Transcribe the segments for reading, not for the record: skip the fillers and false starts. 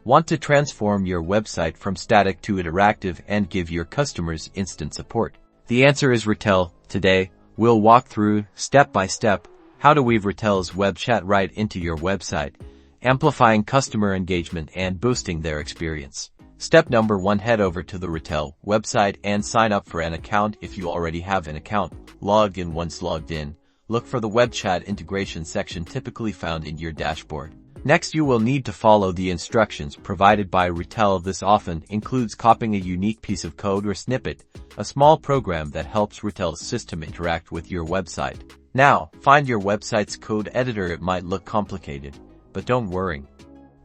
Want to transform your website from static to interactive and give your customers instant support? The answer is Retell. Today, we'll walk through, step by step, how to weave Retell's web chat right into your website, amplifying customer engagement and boosting their experience. Step number 1, head over to the Retell website and sign up for an account. If you already have an account, log in. Once logged in, look for the web chat integration section typically found in your dashboard. Next, you will need to follow the instructions provided by Retell. This often includes copying a unique piece of code or snippet, a small program that helps Retell's system interact with your website. Now, find your website's code editor. It might look complicated, but don't worry.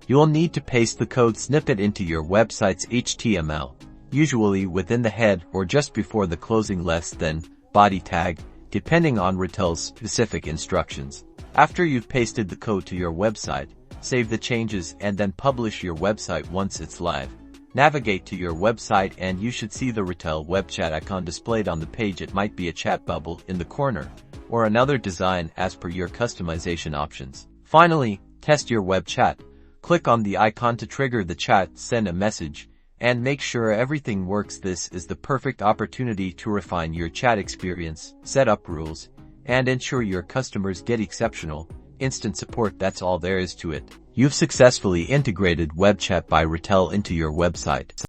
You'll need to paste the code snippet into your website's HTML, usually within the head or just before the closing less than body tag, depending on Retell's specific instructions. After you've pasted the code to your website, save the changes and then publish your website once it's live. Navigate to your website and you should see the Retell web chat icon displayed on the page. It might be a chat bubble in the corner or another design as per your customization options. Finally, test your web chat. Click on the icon to trigger the chat, send a message, and make sure everything works. This is the perfect opportunity to refine your chat experience, set up rules, and ensure your customers get exceptional, instant support. That's all there is to it. You've successfully integrated web chat by Retell into your website.